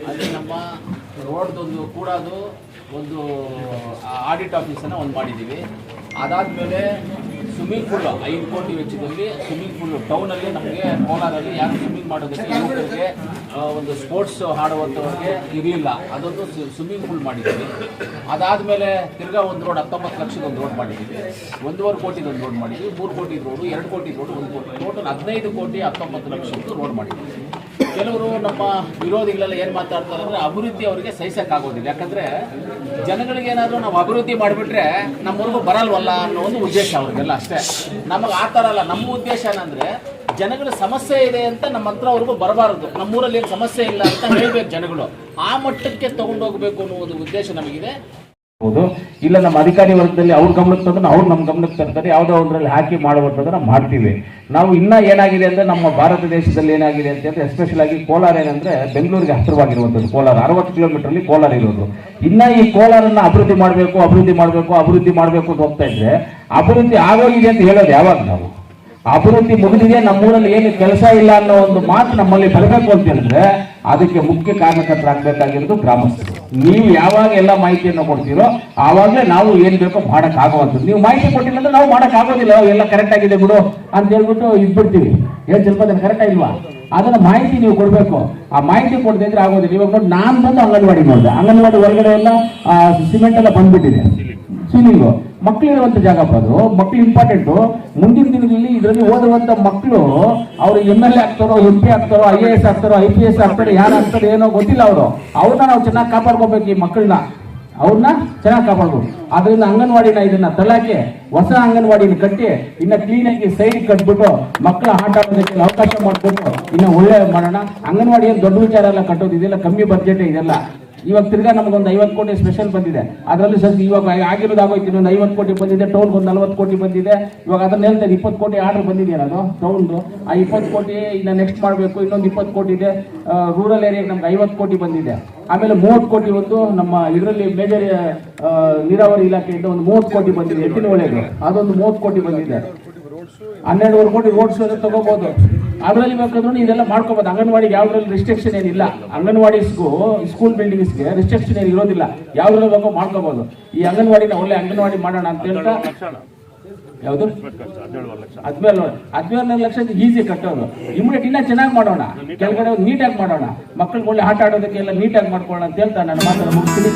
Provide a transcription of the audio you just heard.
ಅಲ್ಲಿ ನಮ್ಮ ರೋಡ್ದೊಂದು ಕೂಡದು ಒಂದು ಆಡಿಟ್ ಆಫೀಸನ್ನು ಒಂದು ಮಾಡಿದ್ದೀವಿ. ಅದಾದಮೇಲೆ ಸ್ವಿಮ್ಮಿಂಗ್ ಪೂಲ್ 5 ಕೋಟಿ ವೆಚ್ಚದಲ್ಲಿ ಸ್ವಿಮ್ಮಿಂಗ್ ಪೂಲ್ ಟೌನಲ್ಲಿ ನಮಗೆ ಕೋಲಾರಲ್ಲಿ ಯಾರು ಸ್ವಿಮ್ಮಿಂಗ್ ಮಾಡೋದಕ್ಕೆ ಯುವಕರಿಗೆ ಒಂದು ಸ್ಪೋರ್ಟ್ಸ್ ಆಡುವಂಥವ್ರಿಗೆ ಇರಲಿಲ್ಲ, ಅದೊಂದು ಸ್ವಿಮ್ಮಿಂಗ್ ಪೂಲ್ ಮಾಡಿದ್ದೀವಿ. ಅದಾದಮೇಲೆ ತಿರ್ಗಾ ಒಂದು ರೋಡ್ 19 ಲಕ್ಷದ ಒಂದು ರೋಡ್ ಮಾಡಿದ್ದೀವಿ, 1.5 ಕೋಟಿದು ಒಂದು ರೋಡ್ ಮಾಡಿದ್ದೀವಿ, 3 ಕೋಟಿ ರೋಡು, 2 ಕೋಟಿ ರೋಡು, 1 ಕೋಟಿ, ಟೋಟಲ್ 15 ಕೋಟಿ 19 ಲಕ್ಷದ್ದು ರೋಡ್ ಮಾಡಿದ್ದೀವಿ. ಕೆಲವರು ನಮ್ಮ ವಿರೋಧಿಗಳೆಲ್ಲ ಏನು ಮಾತಾಡ್ತಾರೆ ಅಂದರೆ ಅಭಿವೃದ್ಧಿ ಅವರಿಗೆ ಸಹಿಸೋಕ್ಕಾಗೋದಿಲ್ಲ. ಯಾಕಂದರೆ ಜನಗಳಿಗೆ ಏನಾದರೂ ನಾವು ಅಭಿವೃದ್ಧಿ ಮಾಡಿಬಿಟ್ರೆ ನಮ್ಮವರೆಗೂ ಬರಲ್ವಲ್ಲ ಅನ್ನೋ ಒಂದು ಉದ್ದೇಶ ಅವ್ರಿಗೆಲ್ಲ ಅಷ್ಟೇ. ನಮಗೆ ಆ ಥರ ಅಲ್ಲ. ನಮ್ಮ ಉದ್ದೇಶ ಏನಂದರೆ ಜನಗಳ ಸಮಸ್ಯೆ ಇದೆ ಅಂತ ನಮ್ಮ ಹತ್ರ ಅವ್ರಿಗೂ ಬರಬಾರದು, ನಮ್ಮೂರಲ್ಲಿ ಏನು ಸಮಸ್ಯೆ ಇಲ್ಲ ಅಂತ ಹೇಳಬೇಕು ಜನಗಳು. ಆ ಮಟ್ಟಕ್ಕೆ ತೊಗೊಂಡೋಗ್ಬೇಕು ಅನ್ನೋ ಒಂದು ಉದ್ದೇಶ ನಮಗಿದೆ. ಇಲ್ಲ ನಮ್ಮ ಅಧಿಕಾರಿ ವರ್ಗದಲ್ಲಿ ಅವ್ರ ಗಮನಕ್ಕೆ ತಂದ್ರೆ ಅವ್ರು ನಮ್ಮ ಗಮನಕ್ಕೆ ತರ್ತಾರೆ, ಯಾವುದೋ ಒಂದರಲ್ಲಿ ಹಾಕಿ ಮಾಡುವಂಥದ್ದನ್ನ ಮಾಡ್ತೀವಿ ನಾವು. ಇನ್ನ ಏನಾಗಿದೆ ಅಂದ್ರೆ ನಮ್ಮ ಭಾರತ ದೇಶದಲ್ಲಿ ಏನಾಗಿದೆ ಅಂತ ಎಸ್ಪೆಷಲ್ ಆಗಿ ಕೋಲಾರ ಏನಂದ್ರೆ ಬೆಂಗಳೂರಿಗೆ ಹತ್ತಿರವಾಗಿರುವಂಥದ್ದು. ಕೋಲಾರ 60 ಕಿಲೋಮೀಟರ್ ಕೋಲಾರ ಇರೋದು. ಇನ್ನ ಈ ಕೋಲಾರನ್ನ ಅಭಿವೃದ್ಧಿ ಮಾಡಬೇಕು ಅಂತ ಹೋಗ್ತಾ ಇದ್ರೆ ಅಭಿವೃದ್ಧಿ ಆಗೋಗಿದೆ ಅಂತ ಹೇಳೋದು ಯಾವಾಗ? ನಾವು ಅಭಿವೃದ್ಧಿ ಮುಗಿದಿದೆ, ನಮ್ಮೂರಲ್ಲಿ ಏನು ಕೆಲಸ ಇಲ್ಲ ಅನ್ನೋ ಒಂದು ಮಾತು ನಮ್ಮಲ್ಲಿ ಬರಬೇಕು ಅಂತ ಹೇಳಿದ್ರೆ ಅದಕ್ಕೆ ಮುಖ್ಯ ಕಾರಣಕರ್ತರಾಗಬೇಕಾಗಿರೋದು ಗ್ರಾಮಸ್ಥರು. ನೀವು ಯಾವಾಗ ಎಲ್ಲ ಮಾಹಿತಿಯನ್ನು ಕೊಡ್ತೀರೋ ಆವಾಗಲೇ ನಾವು ಏನ್ ಬೇಕೋ ಮಾಡಕ್ ಆಗುವಂಥದ್ದು. ನೀವು ಮಾಹಿತಿ ಕೊಟ್ಟಿಲ್ಲ ಅಂದ್ರೆ ನಾವು ಮಾಡಕ್ ಆಗೋದಿಲ್ಲ, ಎಲ್ಲ ಕರೆಕ್ಟ್ ಆಗಿದೆ ಬಿಡು ಅಂತ ಹೇಳ್ಬಿಟ್ಟು ಇದ್ಬಿಡ್ತೀವಿ. ಏನ್ ಸ್ವಲ್ಪ ಕರೆಕ್ಟ್ ಆಗಿಲ್ವಾ ಅದನ್ನ ಮಾಹಿತಿ ನೀವು ಕೊಡ್ಬೇಕು. ಆ ಮಾಹಿತಿ ಕೊಡದೆ ಇದ್ರೆ ಆಗೋದಿಲ್ಲ. ಇವಾಗ ನೋಡಿ, ನಾನು ಬಂದು ಅಂಗನವಾಡಿ ನೋಡಿದೆ, ಅಂಗನವಾಡಿ ಹೊರಗಡೆ ಎಲ್ಲ ಸಿಮೆಂಟ್ ಎಲ್ಲ ಬಂದ್ಬಿಟ್ಟಿದೆ. ಸೀಲಿಂಗು ಮಕ್ಕಳಿರುವಂತ ಜಾಗ ಅದು. ಮಕ್ಕಳು ಇಂಪಾರ್ಟೆಂಟು. ಮುಂದಿನ ದಿನದಲ್ಲಿ ಇದರಲ್ಲಿ ಓದುವಂತ ಮಕ್ಕಳು ಅವರು MLA ಆಗ್ತಾರೋ, MP ಆಗ್ತಾರೋ, IAS ಆಗ್ತಾರೋ, IPS ಆಗ್ತಾರೋ, ಯಾರು ಆಗ್ತಾರೋ ಏನೋ ಗೊತ್ತಿಲ್ಲ. ಅವ್ರನ್ನ ನಾವು ಚೆನ್ನಾಗಿ ಕಾಪಾಡ್ಕೋಬೇಕು. ಈ ಮಕ್ಕಳನ್ನ ಅವ್ರನ್ನ ಚೆನ್ನಾಗಿ ಕಾಪಾಡ್ಬೋದು. ಅದರಿಂದ ಅಂಗನವಾಡಿನ ಇದನ್ನ ತಲಾಕೆ ಹೊಸ ಅಂಗನವಾಡಿನ ಕಟ್ಟಿ ಇನ್ನ ಕ್ಲೀನ್ ಆಗಿ ಸೈಡ್ ಕಟ್ಬಿಟ್ಟು ಮಕ್ಕಳ ಆಟ ಆಡೋದಕ್ಕೆ ಅವಕಾಶ ಮಾಡಿಕೊಟ್ಟು ಇನ್ನ ಒಳ್ಳೆ ಮಾಡೋಣ. ಅಂಗನವಾಡಿ ಏನು ದೊಡ್ಡ ವಿಚಾರ ಎಲ್ಲ ಕಟ್ಟೋದು, ಇದೆಲ್ಲ ಕಮ್ಮಿ ಬಡ್ಜೆಟ್ ಇದೆಲ್ಲ. ಇವಾಗ ತಿರ್ಗಾ ನಮಗೊಂದು 50 ಕೋಟಿ ಸ್ಪೆಷಲ್ ಬಂದಿದೆ. ಅದರಲ್ಲಿ ಸ್ವಲ್ಪ ಇವಾಗ ಆಗಿರೋದು ಆಗೋಯ್ತು. ಇನ್ನೊಂದು 50 ಕೋಟಿ ಬಂದಿದೆ. ಟೌನ್ಗೆ ಒಂದು 40 ಕೋಟಿ ಬಂದಿದೆ. ಇವಾಗ ಅದನ್ನ ಹೇಳ್ತಾರೆ 20 ಕೋಟಿ ಆರ್ಡರ್ ಬಂದಿದೆಯಲ್ಲ ಅದು ಟೌನ್ದು. ಆ 20 ಕೋಟಿ ಇನ್ನು ನೆಕ್ಸ್ಟ್ ಮಾಡಬೇಕು. ಇನ್ನೊಂದು 20 ಕೋಟಿ ಇದೆ. ರೂರಲ್ ಏರಿಯಾಗೆ ನಮ್ಗೆ 50 ಕೋಟಿ ಬಂದಿದೆ. ಆಮೇಲೆ 30 ಕೋಟಿ ಒಂದು ನಮ್ಮ ಇದರಲ್ಲಿ ಮೇಜರ್ ನೀರಾವರಿ ಇಲಾಖೆಯಿಂದ ಒಂದು 30 ಕೋಟಿ ಬಂದಿದೆ. ಎತ್ತಿನಹೊಳೆಗೆ ಅದೊಂದು 30 ಕೋಟಿ ಬಂದಿದೆ. 12.5 ಕೋಟಿ ರೋಡ್ಸ್ ತಗೋಬಹುದು. ಅದರಲ್ಲಿ ಬೇಕಾದ್ರೂ ಇದೆಲ್ಲ ಮಾಡ್ಕೋಬಹುದು. ಅಂಗನವಾಡಿಗೆ ಯಾವ್ದ್ರಲ್ಲಿ ರಿಸ್ಟ್ರಿಕ್ಷನ್ ಏನಿಲ್ಲ. ಅಂಗನವಾಡಿಸ್ಗೂ ಸ್ಕೂಲ್ ಬಿಲ್ಡಿಂಗ್ಸ್ಗೆ ರಿಸ್ಟ್ರಿಕ್ಷನ್ ಏನು ಇರೋದಿಲ್ಲ. ಯಾವ್ದ್ರಲ್ಲಿ ಬೇಕೋ ಮಾಡ್ಕೋಬಹುದು. ಈ ಅಂಗನವಾಡಿನ ಒಳ್ಳೆ ಅಂಗನವಾಡಿ ಮಾಡೋಣ ಅಂತ ಹೇಳ್ತಾ ಯಾವುದು 17 ಲಕ್ಷ ಈಸಿ ಕಟ್ಟೋದು. ಇಮಿಡಿಯೇಟ್ ಇನ್ನ ಚೆನ್ನಾಗಿ ಮಾಡೋಣ, ಕೆಳಗಡೆ ನೀಟಾಗಿ ಮಾಡೋಣ, ಮಕ್ಕಳಿಗೆ ಒಳ್ಳೆ ಆಟ ಆಡೋದಕ್ಕೆ ಎಲ್ಲ ನೀಟಾಗಿ ಮಾಡ್ಕೊಳ್ಳೋಣ ಅಂತ ಹೇಳ್ತಾ ನಾನು ಮಾತನ್ನು ಮುಗಿಸ್ತೀನಿ.